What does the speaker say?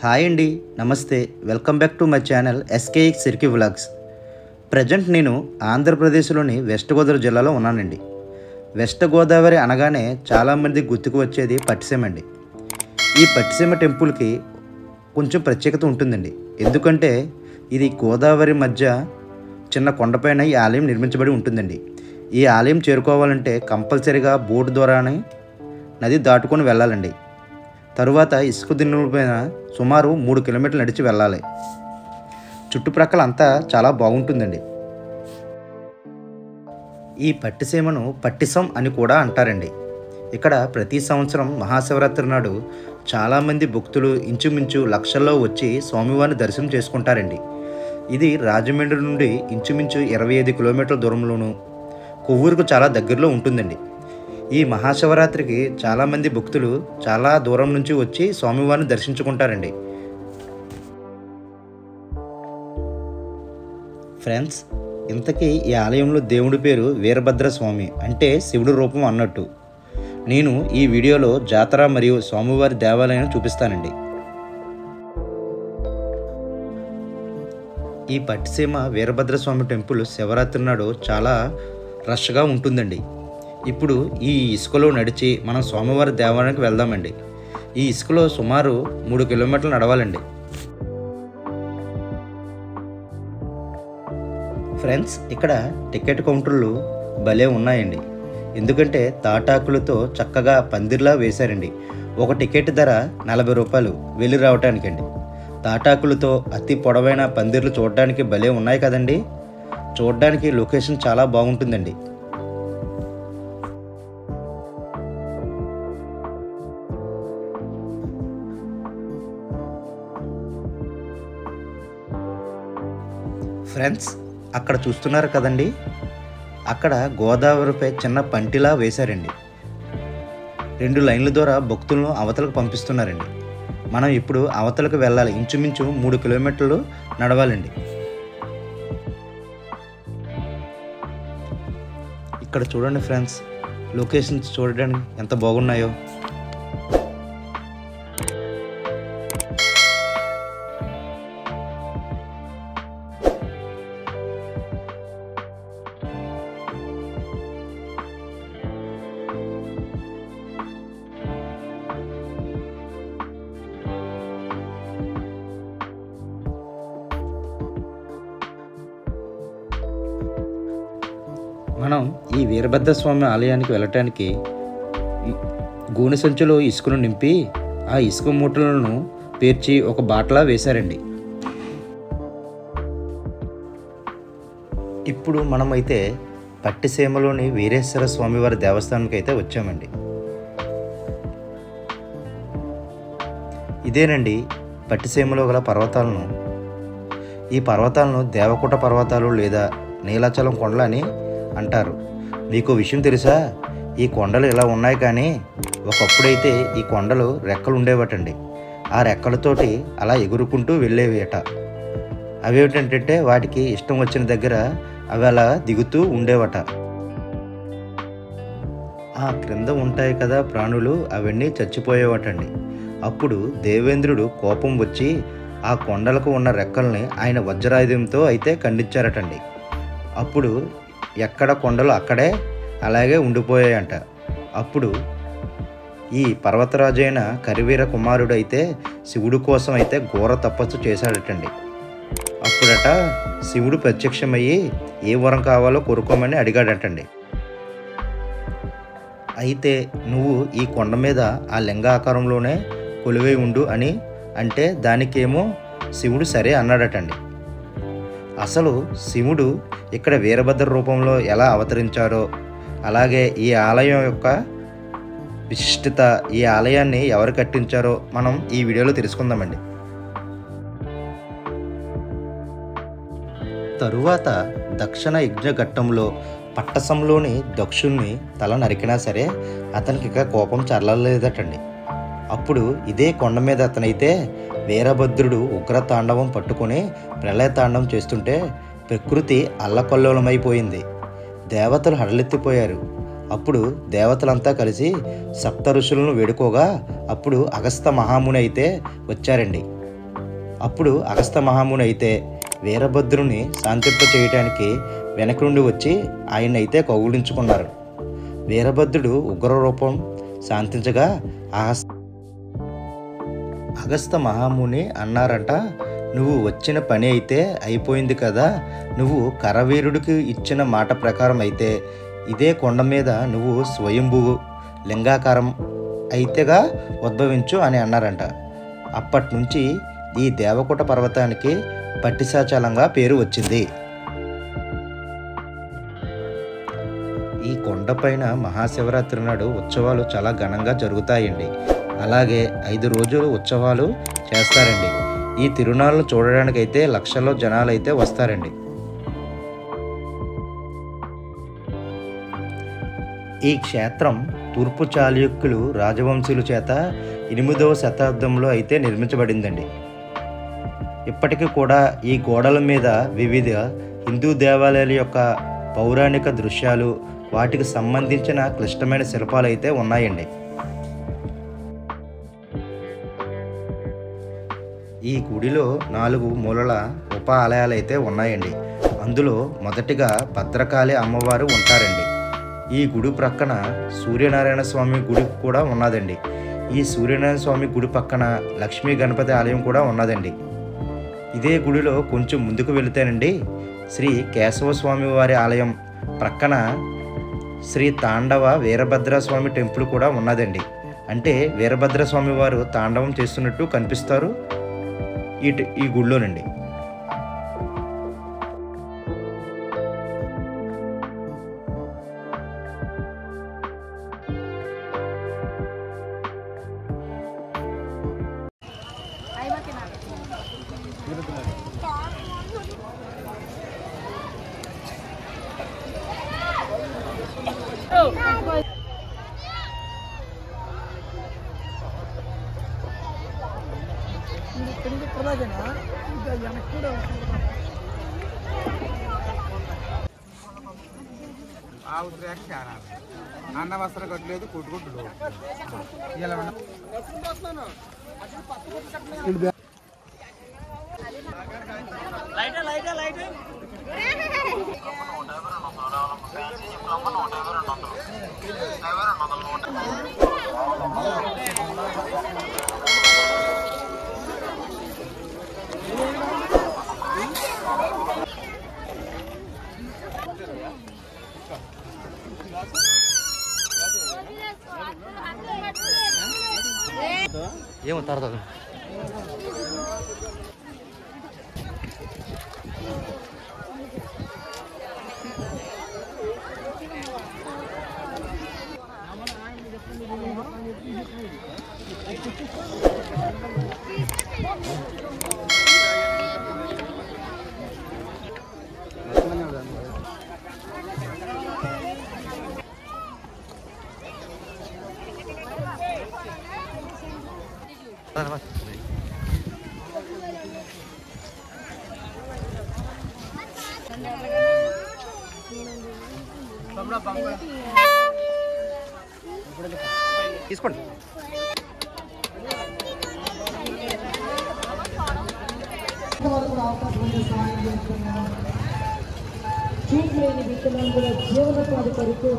Hi అండి, నమస్తే. Welcome back to my channel SKX సిరికి వ్లాగ్స్. ప్రజెంట్ నేను ఆంధ్రప్రదేశ్లోని వెస్ట్ గోదావరి జిల్లాలో ఉన్నానండి. వెస్ట్ గోదావరి అనగానే చాలామంది గుర్తుకు వచ్చేది పట్టిసీమ అండి. ఈ పట్టిసీమ టెంపుల్కి కొంచెం ప్రత్యేకత ఉంటుందండి. ఎందుకంటే ఇది గోదావరి మధ్య చిన్న కొండపైన ఈ ఆలయం నిర్మించబడి ఉంటుందండి. ఈ ఆలయం చేరుకోవాలంటే కంపల్సరీగా బోటు ద్వారానే నది దాటుకొని వెళ్ళాలండి. తరువాత ఇసుక దిన్నులపైన సుమారు 3 కిలోమీటర్లు నడిచి వెళ్ళాలి. చుట్టుప్రక్కల అంతా చాలా బాగుంటుందండి. ఈ పట్టిసీమను పట్టిసం అని కూడా అంటారండి. ఇక్కడ ప్రతి సంవత్సరం మహాశివరాత్రి నాడు చాలామంది భక్తులు ఇంచుమించు లక్షల్లో వచ్చి స్వామివారిని దర్శనం చేసుకుంటారండి. ఇది రాజమండ్రి నుండి ఇంచుమించు 25 కిలోమీటర్ల దూరంలోను, కొవ్వూరుకు చాలా దగ్గరలో ఉంటుందండి. ఈ మహాశివరాత్రికి చాలామంది భక్తులు చాలా దూరం నుంచి వచ్చి స్వామివారిని దర్శించుకుంటారండి. ఫ్రెండ్స్, ఇంతకీ ఈ ఆలయంలో దేవుడి పేరు వీరభద్ర స్వామి, అంటే శివుడి రూపం అన్నట్టు. నేను ఈ వీడియోలో జాతర మరియు స్వామివారి దేవాలయాన్ని చూపిస్తానండి. ఈ పట్టిసీమ వీరభద్ర స్వామి టెంపుల్ శివరాత్రి నాడు చాలా రష్గా ఉంటుందండి. ఇప్పుడు ఈ ఇసుకలో నడిచి మనం స్వామివారి దేవాలయానికి వెళ్దామండి. ఈ ఇసుకలో సుమారు 3 కిలోమీటర్లు నడవాలండి. ఫ్రెండ్స్, ఇక్కడ టికెట్ కౌంటర్లు భలే ఉన్నాయండి. ఎందుకంటే తాటాకులతో చక్కగా పందిర్లా వేశారండి. ఒక టికెట్ ధర 40 రూపాయలు వెళ్ళి రావటానికండి. తాటాకులతో అతి పొడవైన పందిర్లు చూడడానికి భలే ఉన్నాయి కదండి. చూడడానికి లొకేషన్ చాలా బాగుంటుందండి. ఫ్రెండ్స్, అక్కడ చూస్తున్నారు కదండి, అక్కడ గోదావరిపై చిన్న పంటిలా వేశారండి. 2 లైన్ల ద్వారా భక్తులను అవతలకు పంపిస్తున్నారండి. మనం ఇప్పుడు అవతలకు వెళ్ళాలి. ఇంచుమించు 3 కిలోమీటర్లు నడవాలండి. ఇక్కడ చూడండి ఫ్రెండ్స్, లొకేషన్స్ చూడడానికి ఎంత బాగున్నాయో. మనం ఈ వీరభద్ర స్వామి ఆలయానికి వెళ్ళటానికి గోనె సంచులో ఇసుకను నింపి ఆ ఇసుక మూటలను పేర్చి ఒక బాటలా వేశారండి. ఇప్పుడు మనమైతే పట్టిసీమలోని వీరేశ్వర స్వామివారి దేవస్థానానికి అయితే వచ్చామండి. ఇదేనండి పట్టిసీమలో గల పర్వతాలను. ఈ పర్వతాలను దేవకుట పర్వతాలు లేదా నీలాచలం కొండలు అని అంటారు. మీకు విషయం తెలుసా? ఈ కొండలు ఇలా ఉన్నాయి, కానీ ఒకప్పుడైతే ఈ కొండలు రెక్కలు ఉండేవటండి. ఆ రెక్కలతోటి అలా ఎగురుకుంటూ వెళ్ళేవిట. అవేమిటంటే వాటికి ఇష్టం వచ్చిన దగ్గర అవి అలా దిగుతూ ఉండేవట. ఆ క్రింద ఉంటాయి కదా ప్రాణులు, అవన్నీ చచ్చిపోయేవటండి. అప్పుడు దేవేంద్రుడు కోపం వచ్చి ఆ కొండలకు ఉన్న రెక్కల్ని ఆయన వజ్రాయుధంతో అయితే ఖండించారటండి. అప్పుడు ఎక్కడ కొండలు అక్కడే అలాగే ఉండిపోయాయంట. అప్పుడు ఈ పర్వతరాజు అయిన కరివీర కుమారుడు అయితే శివుడి కోసం అయితే ఘోర తపస్సు చేశాడటండి. అప్పుడట శివుడు ప్రత్యక్షమయ్యి ఏ వరం కావాలో కోరుకోమని అడిగాడటండి. అయితే నువ్వు ఈ కొండ మీద ఆ లింగాకారంలోనే కొలువై ఉండు అని అంటే దానికేమో శివుడు సరే అన్నాడటండి. అసలు శివుడు ఇక్కడ వీరభద్ర రూపంలో ఎలా అవతరించారో, అలాగే ఈ ఆలయం యొక్క విశిష్టత, ఈ ఆలయాన్ని ఎవరు కట్టించారో మనం ఈ వీడియోలో తెలుసుకుందామండి. తరువాత దక్షిణ యజ్ఞఘట్టంలో పట్టసంలోని దక్షుణ్ణి తల నరికినా సరే అతనికి ఇక కోపం చల్లలేదటండి. అప్పుడు ఇదే కొండ మీద అతనైతే వీరభద్రుడు ఉగ్రతాండవం పట్టుకొని ప్రళయతాండవం చేస్తుంటే ప్రకృతి అల్లకల్లోలమైపోయింది. దేవతలు హడలెత్తిపోయారు. అప్పుడు దేవతలంతా కలిసి సప్త ఋషులను వేడుకోగా అప్పుడు అగస్త్య మహాముని అయితే వచ్చారండి. అప్పుడు అగస్త్య మహాముని అయితే వీరభద్రుని శాంతింప చేయడానికి వెనక నుండి వచ్చి ఆయన అయితే కౌగులించుకున్నారు. వీరభద్రుడు ఉగ్ర రూపం శాంతించగా అగస్త్య మహాముని అన్నారంట, నువ్వు వచ్చిన పని అయితే అయిపోయింది కదా, నువ్వు కరవీరుడికి ఇచ్చిన మాట ప్రకారం అయితే ఇదే కొండ మీద నువ్వు స్వయంభూ లింగాకారం అయితేగా ఉద్భవించు అని అన్నారంట. అప్పటి నుంచి ఈ దేవకోట పర్వతానికి పట్టిశాచలంగా పేరు వచ్చింది. ఈ కొండపైన మహాశివరాత్రి నాడు ఉత్సవాలు చాలా ఘనంగా జరుగుతాయండి. అలాగే 5 రోజులు ఉత్సవాలు చేస్తారండి. ఈ తిరునాళ్ళను చూడడానికైతే లక్షల్లో జనాలు అయితే వస్తారండి. ఈ క్షేత్రం తూర్పు చాళుక్యులు రాజవంశీయుల చేత 8వ శతాబ్దంలో అయితే నిర్మించబడిందండి. ఇప్పటికీ కూడా ఈ గోడల మీద వివిధ హిందూ దేవాలయాల యొక్క పౌరాణిక దృశ్యాలు, వాటికి సంబంధించిన క్లిష్టమైన శిల్పాలు అయితే ఉన్నాయండి. ఈ గుడిలో 4 మూలల ఉప ఆలయాలు అయితే ఉన్నాయండి. అందులో మొదటిగా భద్రకాళి అమ్మవారు ఉంటారండి. ఈ గుడి ప్రక్కన సూర్యనారాయణ స్వామి గుడి కూడా ఉన్నదండి. ఈ సూర్యనారాయణ స్వామి గుడి పక్కన లక్ష్మీ గణపతి ఆలయం కూడా ఉన్నదండి. ఇదే గుడిలో కొంచెం ముందుకు వెళితేనండి శ్రీ కేశవ స్వామి వారి ఆలయం ప్రక్కన శ్రీ తాండవ వీరభద్రస్వామి టెంపుల్ కూడా ఉన్నదండి. అంటే వీరభద్రస్వామి వారు తాండవం చేస్తున్నట్టు కనిపిస్తారు ఈ గుడిలోనండి. అన్న వస్త్రం కట్టలేదు కొట్టుకుంటు ఏమో తర్వాత తీసుకోండి. చూపు లేని వికలాంగుల జీవనోపాధి కొరకు